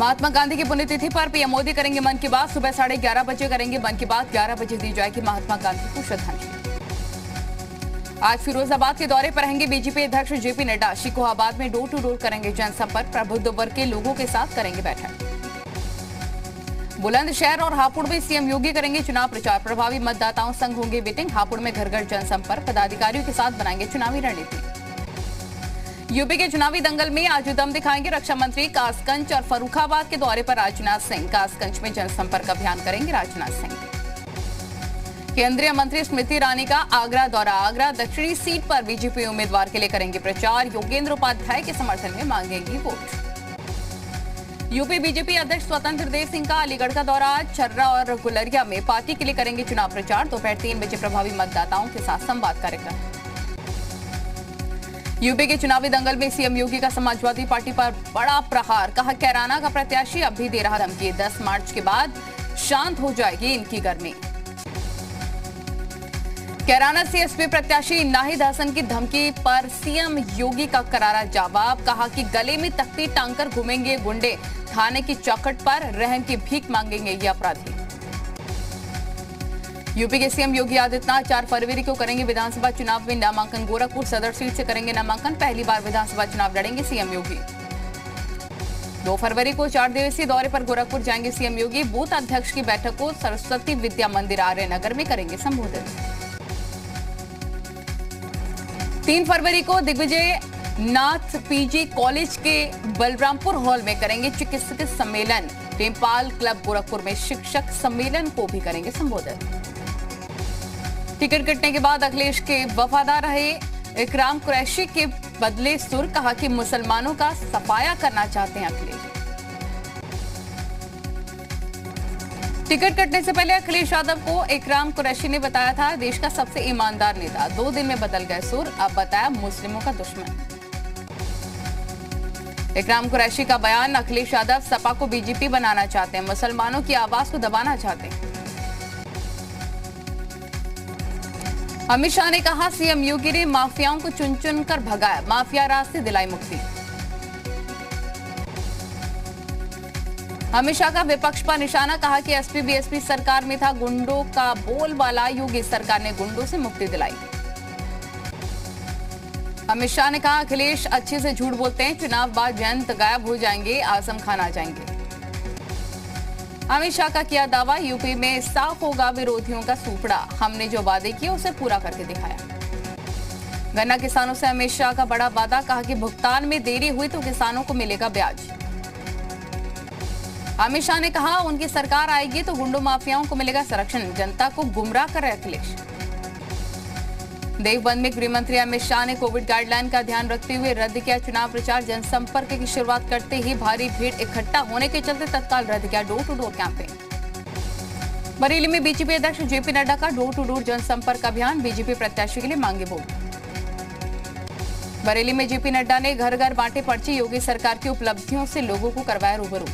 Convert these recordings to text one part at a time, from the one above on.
महात्मा गांधी की पुण्यतिथि पर पीएम मोदी करेंगे मन की बात। सुबह 11:30 बजे करेंगे मन की बात। 11 बजे दी जाएगी महात्मा गांधी को श्रद्धांजलि। आज फिरोजाबाद के दौरे पर रहेंगे बीजेपी अध्यक्ष जेपी नड्डा। शिकोहाबाद में डोर टू डोर करेंगे जनसंपर्क। प्रबुद्ध वर्ग के लोगों के साथ करेंगे बैठक। बुलंदशहर और हापुड़ में सीएम योगी करेंगे चुनाव प्रचार। प्रभावी मतदाताओं संग होंगे मीटिंग। हापुड़ में घर घर जनसंपर्क। पदाधिकारियों के साथ बनाएंगे चुनावी रणनीति। यूपी के चुनावी दंगल में आज दम दिखाएंगे रक्षा मंत्री। कासगंज और फर्रुखाबाद के दौरे पर राजनाथ सिंह। कासगंज में जनसंपर्क अभियान करेंगे राजनाथ सिंह। केंद्रीय मंत्री स्मृति ईरानी का आगरा दौरा। आगरा दक्षिणी सीट पर बीजेपी उम्मीदवार के लिए करेंगे प्रचार। योगेंद्र उपाध्याय के समर्थन में मांगेंगी वोट। यूपी बीजेपी अध्यक्ष स्वतंत्र देव सिंह का अलीगढ़ का दौरा। छर्रा और गुलरिया में पार्टी के लिए करेंगे चुनाव प्रचार। दोपहर 3 बजे प्रभावी मतदाताओं के साथ संवाद कार्यक्रम। यूपी के चुनावी दंगल में सीएम योगी का समाजवादी पार्टी पर बड़ा प्रहार। कहा कैराना का प्रत्याशी अब भी दे रहा धमकी। 10 मार्च के बाद शांत हो जाएगी इनकी गर्मी। कैराना से एसपी प्रत्याशी नाहिद हसन की धमकी पर सीएम योगी का करारा जवाब। कहा कि गले में तख्ती टांगकर घूमेंगे गुंडे। थाने की चौखट पर रहम की भीख मांगेंगे ये अपराधी। यूपी के सीएम योगी आदित्यनाथ 4 फरवरी को करेंगे विधानसभा चुनाव में नामांकन। गोरखपुर सदर सीट से करेंगे नामांकन। पहली बार विधानसभा चुनाव लड़ेंगे सीएम योगी। 2 फरवरी को 4 दिवसीय दौरे पर गोरखपुर जाएंगे सीएम योगी। बूथ अध्यक्ष की बैठक को सरस्वती विद्या मंदिर आर्यनगर में करेंगे संबोधित। 3 फरवरी को दिग्विजय नाथ पीजी कॉलेज के बलरामपुर हॉल में करेंगे चिकित्सक सम्मेलन। टेम्पाल क्लब गोरखपुर में शिक्षक सम्मेलन को भी करेंगे संबोधित। टिकट कटने के बाद अखिलेश के वफादार रहे इकराम कुरैशी के बदले सुर। कहा कि मुसलमानों का सफाया करना चाहते हैं अखिलेश। टिकट कटने से पहले अखिलेश यादव को इकराम कुरैशी ने बताया था देश का सबसे ईमानदार नेता। 2 दिन में बदल गए सुर। अब बताया मुस्लिमों का दुश्मन। इकराम कुरैशी का बयान। अखिलेश यादव सपा को बीजेपी बनाना चाहते हैं। मुसलमानों की आवाज को दबाना चाहते हैं। अमित शाह ने कहा सीएम योगी ने माफियाओं को चुन चुन कर भगाया। माफिया राज से दिलाई मुक्ति। अमित शाह का विपक्ष पर निशाना। कहा कि एसपी बीएसपी सरकार में था गुंडों का बोलबाला। योगी सरकार ने गुंडों से मुक्ति दिलाई। अमित शाह ने कहा अखिलेश अच्छे से झूठ बोलते हैं। चुनाव बाद जयंत गायब हो जाएंगे। आजम खान आ जाएंगे। अमित शाह का किया दावा यूपी में साफ होगा विरोधियों का सूपड़ा। हमने जो वादे किए उसे पूरा करके दिखाया। गन्ना किसानों से अमित शाह का बड़ा वादा। कहा कि भुगतान में देरी हुई तो किसानों को मिलेगा ब्याज। अमित शाह ने कहा उनकी सरकार आएगी तो गुंडों माफियाओं को मिलेगा संरक्षण। जनता को गुमराह कर रहे अखिलेश। देवबंद में गृह मंत्री अमित शाह ने कोविड गाइडलाइन का ध्यान रखते हुए रद्द किया चुनाव प्रचार। जनसंपर्क की शुरुआत करते ही भारी भीड़ इकट्ठा होने के चलते तत्काल रद्द किया door to door campaign. Bareilly में बीजेपी अध्यक्ष जेपी नड्डा का डोर टू डोर जनसंपर्क अभियान। बीजेपी प्रत्याशी के लिए मांगे वोट। बरेली में जेपी नड्डा ने घर घर बांटे पर्ची। योगी सरकार की उपलब्धियों से लोगों को करवाया रूबरू।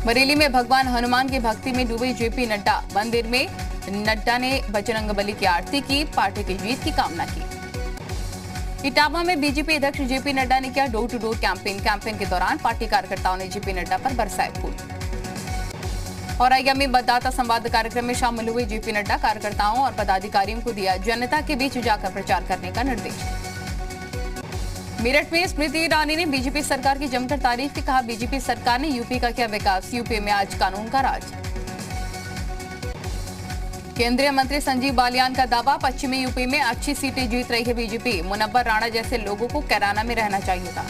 बरेली में भगवान हनुमान की भक्ति में डूबे जेपी नड्डा। मंदिर में नड्डा ने बजरंगबली की आरती की। पार्टी की जीत की कामना की। इटावा में बीजेपी अध्यक्ष जेपी नड्डा ने किया door to door campaign. Campaign के दौरान पार्टी कार्यकर्ताओं ने जेपी नड्डा पर बरसाए फूल। औरैया में मतदाता संवाद कार्यक्रम में शामिल हुए जेपी नड्डा। कार्यकर्ताओं और पदाधिकारियों को दिया जनता के बीच जाकर प्रचार करने का निर्देश। मेरठ में स्मृति ईरानी ने बीजेपी सरकार की जमकर तारीफ की। कहा बीजेपी सरकार ने यूपी का किया विकास। यूपी में आज कानून का राज। केंद्रीय मंत्री संजीव बालियान का दावा। पश्चिमी यूपी में अच्छी सीटें जीत रही है बीजेपी। मुनव्वर राणा जैसे लोगों को कैराना में रहना चाहिए था।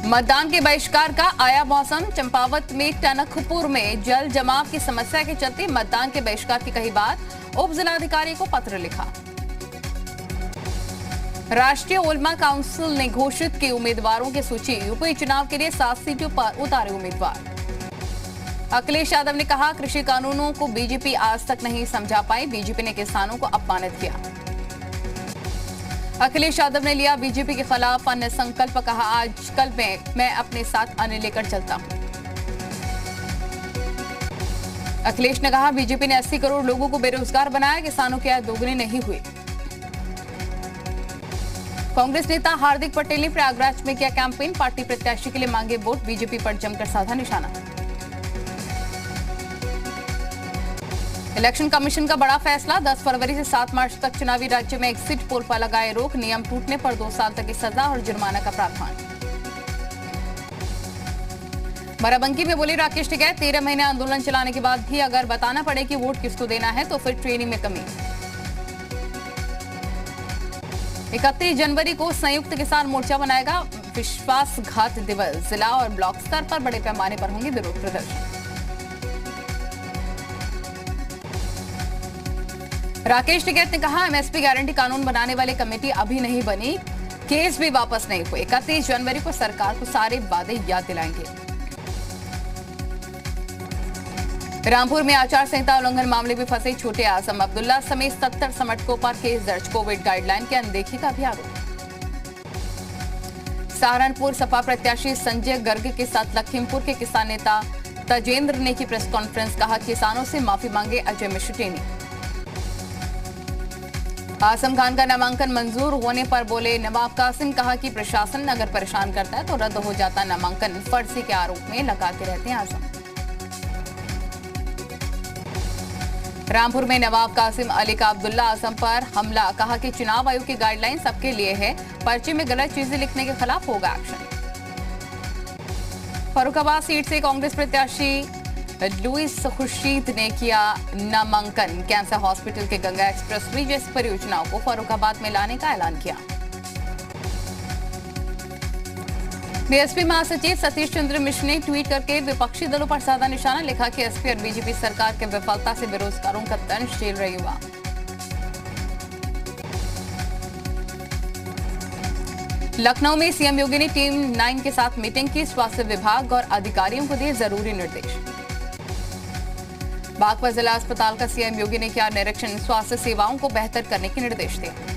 मतदान के बहिष्कार का आया मौसम। चंपावत में टनकपुर में जल जमाव की समस्या के चलते मतदान के बहिष्कार की कही बात। उप जिलाधिकारी को पत्र लिखा। राष्ट्रीय उलमा काउंसिल ने घोषित की उम्मीदवारों की सूची। यूपी चुनाव के लिए 7 सीटों पर उतारे उम्मीदवार। अखिलेश यादव ने कहा कृषि कानूनों को बीजेपी आज तक नहीं समझा पाई। बीजेपी ने किसानों को अपमानित किया। अखिलेश यादव ने लिया बीजेपी के खिलाफ अन्य संकल्प। कहा आजकल मैं अपने साथ अन्य लेकर चलता हूं। अखिलेश ने कहा बीजेपी ने 80 करोड़ लोगों को बेरोजगार बनाया। किसानों की आय दोगुनी नहीं हुई। कांग्रेस नेता हार्दिक पटेल ने प्रयागराज में किया कैंपेन, पार्टी प्रत्याशी के लिए मांगे वोट, बीजेपी पर जमकर साधा निशाना। इलेक्शन कमीशन का बड़ा फैसला, 10 फरवरी से 7 मार्च तक चुनावी राज्य में एग्जिट पोल पर लगाए रोक, नियम टूटने पर 2 साल तक की सजा और जुर्माना का प्रावधान। बाराबंकी में बोले राकेश टिकैत, 13 महीने आंदोलन चलाने के बाद भी अगर बताना पड़े कि वोट किसको देना है तो फिर ट्रेनिंग में कमी। 31 जनवरी को संयुक्त किसान मोर्चा बनाएगा विश्वासघात दिवस, जिला और ब्लॉक स्तर पर बड़े पैमाने पर होंगे विरोध प्रदर्शन। राकेश टिकैत ने कहा, एमएसपी गारंटी कानून बनाने वाली कमेटी अभी नहीं बनी, केस भी वापस नहीं हुए, 31 जनवरी को सरकार को सारे वादे याद दिलाएंगे। रामपुर में आचार संहिता उल्लंघन मामले में फंसे छोटे आजम अब्दुल्ला समेत 70 समर्थकों पर केस दर्ज, कोविड गाइडलाइन की अनदेखी का भी आरोप। सहारनपुर सपा प्रत्याशी संजय गर्ग के साथ लखीमपुर के किसान नेता तजेंद्र ने की प्रेस कॉन्फ्रेंस, कहा किसानों से माफी मांगे अजय मिश्र टेनी। आजम खान का नामांकन मंजूर होने पर बोले नवाब कासिम, कहा कि प्रशासन अगर परेशान करता है तो रद्द हो जाता नामांकन, फर्जी के आरोप में लगाते रहते हैं आजम। रामपुर में नवाब कासिम अली का अब्दुल्ला आजम पर हमला, कहा कि चुनाव आयोग की गाइडलाइन सबके लिए है, पर्चे में गलत चीजें लिखने के खिलाफ होगा एक्शन। फर्रुखाबाद सीट से कांग्रेस प्रत्याशी लुइस खुर्शीद ने किया नामांकन, कैंसर हॉस्पिटल के गंगा एक्सप्रेसवे जैसी परियोजनाओं को फर्रुखाबाद में लाने का ऐलान किया। बीएसपी महासचिव सतीश चंद्र मिश्र ने ट्वीट करके विपक्षी दलों पर साधा निशाना, लिखा कि एसपी और बीजेपी सरकार की विफलता से बेरोजगारों का तंज झेल रहे युवा। लखनऊ में सीएम योगी ने टीम 9 के साथ मीटिंग की, स्वास्थ्य विभाग और अधिकारियों को दिए जरूरी निर्देश। बागपत जिला अस्पताल का सीएम योगी ने किया निरीक्षण, स्वास्थ्य सेवाओं को बेहतर करने के निर्देश दिए।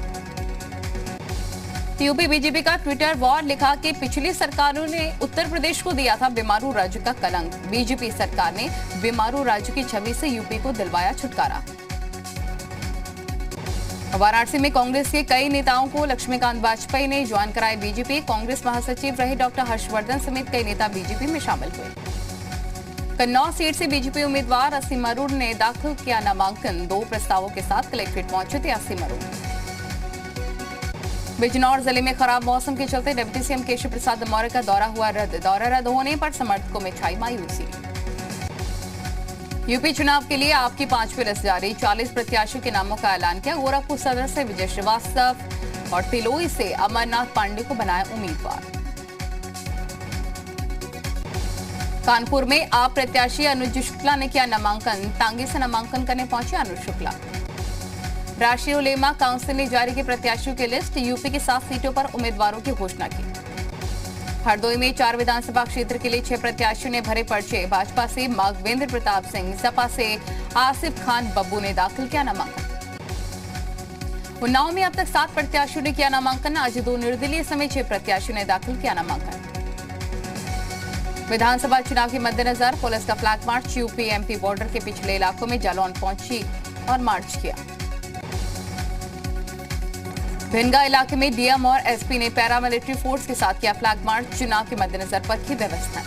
यूपी बीजेपी का ट्विटर वॉर, लिखा कि पिछली सरकारों ने उत्तर प्रदेश को दिया था बीमारू राज्य का कलंक, बीजेपी सरकार ने बीमारू राज्य की छवि से यूपी को दिलवाया छुटकारा। वाराणसी में कांग्रेस के कई नेताओं को लक्ष्मीकांत वाजपेयी ने ज्वाइन कराए बीजेपी, कांग्रेस महासचिव रहे डॉक्टर हर्षवर्धन समेत कई नेता बीजेपी में शामिल हुए। कन्नौज सीट से बीजेपी उम्मीदवार असीम अरोड़ा ने दाखिल किया नामांकन, 2 प्रस्तावों के साथ कलेक्ट्रेट पहुंचे थे असीम अरोड़ा। बिजनौर जिले में खराब मौसम के चलते डिप्टी सीएम केशव प्रसाद मौर्य का दौरा हुआ रद्द, दौरा रद्द होने पर समर्थकों में छाई मायूसी। यूपी चुनाव के लिए आपकी 5वीं लिस्ट जारी, 40 प्रत्याशियों के नामों का ऐलान किया, गोरखपुर सदर से विजय श्रीवास्तव और तिलोई से अमरनाथ पांडे को बनाया उम्मीदवार। कानपुर में आप प्रत्याशी अनुज शुक्ला ने किया नामांकन, तांगे से नामांकन करने पहुंचे अनुज शुक्ला। राष्ट्रीय उलेमा काउंसिल ने जारी की प्रत्याशियों की लिस्ट, यूपी की 7 सीटों पर उम्मीदवारों की घोषणा की। हरदोई में 4 विधानसभा क्षेत्र के लिए 6 प्रत्याशियों ने भरे पर्चे, भाजपा से माघवेंद्र प्रताप सिंह, सपा से आसिफ खान बब्बू ने दाखिल किया नामांकन। उन्नाव में अब तक 7 प्रत्याशियों ने किया नामांकन, आज 2 निर्दलीय समेत 6 प्रत्याशियों ने दाखिल किया नामांकन। विधानसभा चुनाव के मद्देनजर पुलिस का flag march, UP MP border के पिछले इलाकों में जालौन पहुंची और मार्च किया। भिनगा इलाके में डीएम और एसपी ने पैरामिलिट्री फोर्स के साथ किया फ्लैग मार्च, चुनाव के मद्देनजर पर की व्यवस्था।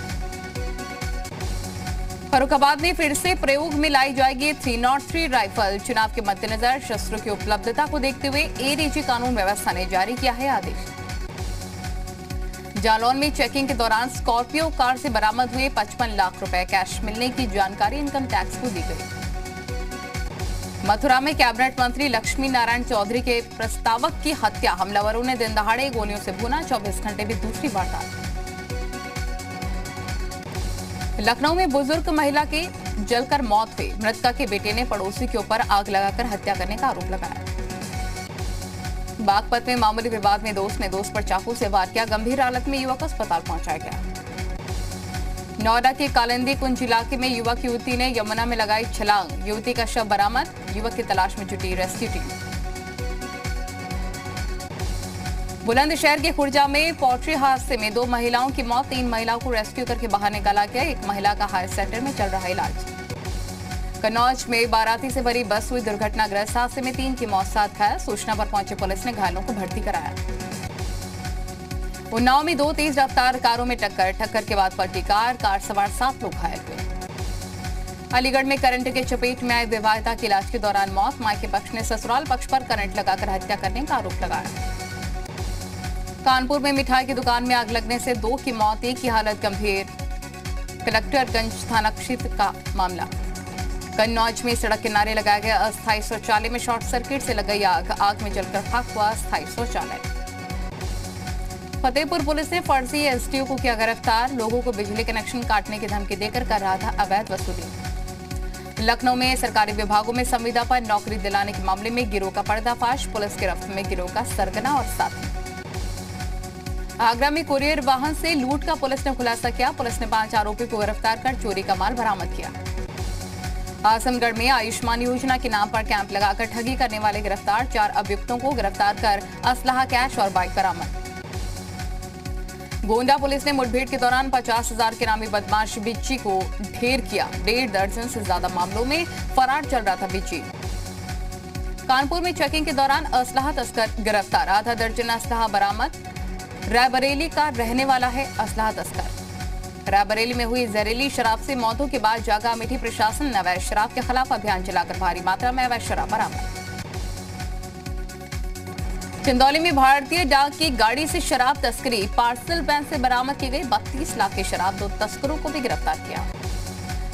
फर्रुखाबाद में फिर से प्रयोग में लाई जाएगी 303 राइफल, चुनाव के मद्देनजर शस्त्रों की उपलब्धता को देखते हुए एडीजी कानून व्यवस्था ने जारी किया है आदेश। जालौन में चेकिंग के दौरान स्कॉर्पियो कार से बरामद हुए 55 लाख रुपए कैश मिलने की जानकारी इनकम टैक्स को दी गई। मथुरा में कैबिनेट मंत्री लक्ष्मी नारायण चौधरी के प्रस्तावक की हत्या, हमलावरों ने दिन दहाड़े गोलियों से भूना, 24 घंटे में दूसरी वारदात। लखनऊ में बुजुर्ग महिला की जलकर मौत हुई, मृतका के बेटे ने पड़ोसी के ऊपर आग लगाकर हत्या करने का आरोप लगाया। बागपत में मामूली विवाद में दोस्त ने दोस्त पर चाकू से वार किया, गंभीर हालत में युवक अस्पताल पहुंचाया गया। नोएडा के कालिंदी कुंज इलाके में युवक युवती ने यमुना में लगाई छलांग, युवती का शव बरामद, युवक की तलाश में जुटी रेस्क्यू टीम। बुलंदशहर के खुर्जा में पोल्ट्री हादसे में 2 महिलाओं की मौत, 3 महिलाओं को रेस्क्यू करके बाहर निकाला गया, एक महिला का हायर सेंटर में चल रहा इलाज। कन्नौज में बाराती से भरी बस हुई दुर्घटनाग्रस्त हादसे में 3 की मौत, 7 घायल, सूचना पर पहुंची पुलिस ने घायलों को भर्ती कराया। उन्नाव में 2 तेज रफ्तार कारों में टक्कर के बाद पलटी कार सवार 7 लोग घायल हुए। अलीगढ़ में करंट के चपेट में आए विवाहिता की इलाज के दौरान मौत, मायके पक्ष ने ससुराल पक्ष पर करंट लगाकर हत्या करने का आरोप लगाया। कानपुर में मिठाई की दुकान में आग लगने से 2 की मौत, 1 की हालत गंभीर। कलेक्टरगंज थाना क्षेत्र का मामला। कन्नौज में सड़क किनारे लगाया गया अस्थायी शौचालय में शॉर्ट सर्किट से लग गई आग में जलकर खाक हुआ अस्थायी शौचालय। फतेहपुर पुलिस ने फर्जी एसडीओ को किया गिरफ्तार, लोगों को बिजली कनेक्शन काटने की धमकी देकर कर रहा था अवैध वसूली। लखनऊ में सरकारी विभागों में संविदा पर नौकरी दिलाने के मामले में गिरोह का पर्दाफाश, पुलिस गिरफ्त में गिरोह का सरगना और साथी। आगरा में कुरियर वाहन से लूट का पुलिस ने खुलासा किया, पुलिस ने 5 आरोपी को गिरफ्तार कर चोरी का माल बरामद किया। आजमगढ़ में आयुष्मान योजना के नाम पर कैंप लगाकर ठगी करने वाले गिरफ्तार, 4 अभियुक्तों को गिरफ्तार कर असलाहा, कैश और बाइक बरामद। गोंडा पुलिस ने मुठभेड़ के दौरान 50,000 के नामी बदमाश बिच्ची को ढेर किया, 1.5 दर्जन से ज्यादा मामलों में फरार चल रहा था बिच्ची। कानपुर में चेकिंग के दौरान असलाहा तस्कर गिरफ्तार, आधा दर्जन असलाहा बरामद। रायबरेली का रहने वाला है असलाहा तस्कर। रायबरेली में हुई जहरीली शराब से मौतों के बाद जागा अमेठी प्रशासन ने अवैध शराब के खिलाफ अभियान चलाकर भारी मात्रा में अवैध शराब बरामद। चंदौली में भारतीय डाक की गाड़ी से शराब तस्करी, पार्सल वैन से बरामद की गई 32 लाख की शराब, 2 तस्करों को भी गिरफ्तार किया।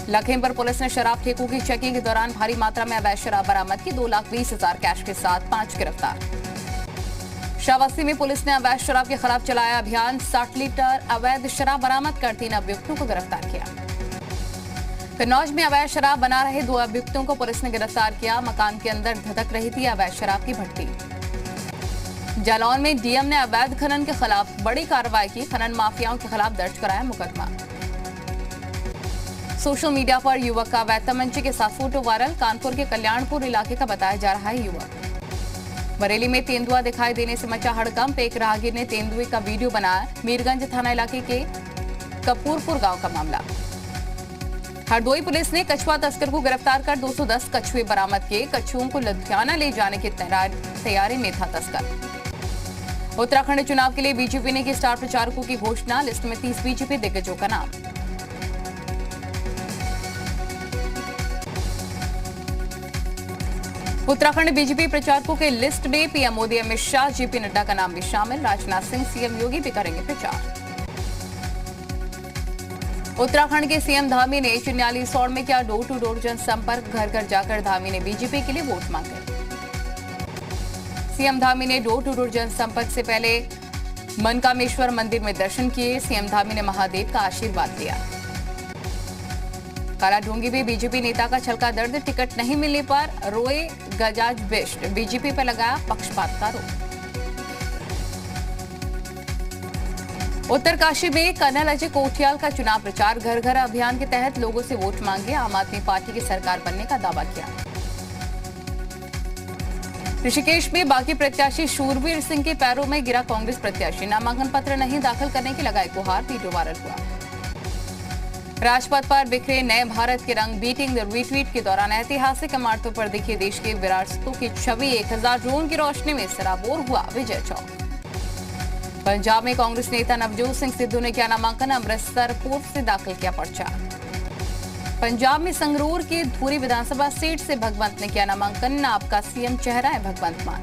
लखीमपुर पुलिस ने शराब ठेकों की चेकिंग के दौरान भारी मात्रा में अवैध शराब बरामद की, 2,20,000 कैश के साथ 5 गिरफ्तार। श्रावस्ती में पुलिस ने अवैध शराब के खिलाफ चलाया अभियान, 60 लीटर अवैध शराब बरामद कर 3 अभियुक्तों को गिरफ्तार किया। कन्नौज में अवैध शराब बना रहे 2 अभियुक्तों को पुलिस ने गिरफ्तार किया, मकान के अंदर धधक रही थी अवैध शराब की भट्टी। जालौन में डीएम ने अवैध खनन के खिलाफ बड़ी कार्रवाई की, खनन माफियाओं के खिलाफ दर्ज कराया मुकदमा। सोशल मीडिया पर युवक का अवैध तमंचे के साथ फोटो वायरल, कानपुर के कल्याणपुर इलाके का बताया जा रहा है युवक। बरेली में तेंदुआ दिखाई देने से मचा हड़कंप, एक राहगीर ने तेंदुए का वीडियो बनाया, मीरगंज थाना इलाके के कपूरपुर गांव का मामला। हरदोई पुलिस ने कछुआ तस्कर को गिरफ्तार कर 210 कछुए बरामद किए, कछुओं को लुधियाना ले जाने की तैयारी में था तस्कर। उत्तराखंड चुनाव के लिए बीजेपी ने की स्टार प्रचारकों की घोषणा, लिस्ट में 30 बीजेपी दिग्गजों का नाम। उत्तराखंड बीजेपी प्रचारकों के लिस्ट में पीएम मोदी, अमित शाह, जेपी नड्डा का नाम भी शामिल, राजनाथ सिंह, सीएम योगी भी करेंगे प्रचार। उत्तराखंड के सीएम धामी ने चिन्यालीसौड़ में किया डोर टू डोर जनसंपर्क, घर घर जाकर धामी ने बीजेपी के लिए वोट मांगे। सीएम धामी ने डोर टू डोर जनसंपर्क से पहले मनकामेश्वर मंदिर में दर्शन किए, सीएम धामी ने महादेव का आशीर्वाद लिया। कालाढूंगी में बीजेपी नेता का छलका दर्द, टिकट नहीं मिलने पर रोए गजाज बिष्ट, बीजेपी पर लगाया पक्षपात का आरोप। उत्तरकाशी में कर्नल अजय कोठियाल का चुनाव प्रचार, घर घर अभियान के तहत लोगों से वोट मांगे, आम आदमी पार्टी की सरकार बनने का दावा किया। ऋषिकेश में बागी प्रत्याशी शूरवीर सिंह के पैरों में गिरा कांग्रेस प्रत्याशी, नामांकन पत्र नहीं दाखिल करने की लगाई गुहार, वीडियो वायरल हुआ। राजपथ पर बिखरे नए भारत के रंग, बीटिंग द रिट्रीट के दौरान ऐतिहासिक इमारतों पर दिखी देश के विरासतों की छवि, 1000 ड्रोन की रोशनी में सराबोर हुआ विजय चौक। पंजाब में कांग्रेस नेता नवजोत सिंह सिद्धू ने किया नामांकन, अमृतसर कोर्ट से दाखिल किया पर्चा। पंजाब में संगरूर की धूरी विधानसभा सीट से भगवंत ने किया नामांकन, आपका सीएम चेहरा है भगवंत मान।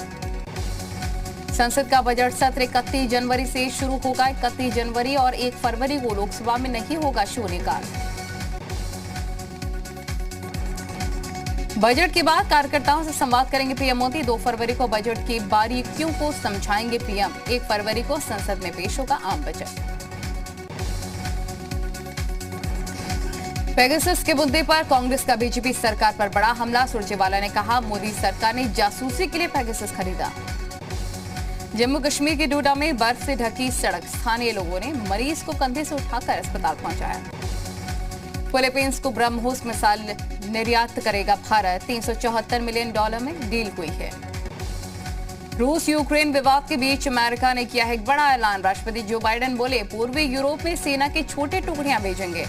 संसद का बजट सत्र 31 जनवरी से शुरू होगा, 31 जनवरी और 1 फरवरी को लोकसभा में नहीं होगा शून्यकाल। बजट के बाद कार्यकर्ताओं से संवाद करेंगे पीएम मोदी, 2 फरवरी को बजट की बारीकियों को समझाएंगे पीएम, 1 फरवरी को संसद में पेश होगा आम बजट। पेगासस के मुद्दे पर कांग्रेस का बीजेपी सरकार पर बड़ा हमला, सुरजेवाला ने कहा मोदी सरकार ने जासूसी के लिए पेगासस खरीदा। जम्मू कश्मीर के डोडा में बर्फ से ढकी सड़क, स्थानीय लोगों ने मरीज को कंधे से उठाकर अस्पताल पहुंचाया। फिलीपींस को ब्रह्मोस मिसाइल निर्यात करेगा भारत, $374 मिलियन में डील हुई है। रूस यूक्रेन विवाद के बीच अमेरिका ने किया है एक बड़ा ऐलान, राष्ट्रपति जो बाइडेन बोले पूर्वी यूरोप में सेना की छोटे टुकड़ियां भेजेंगे।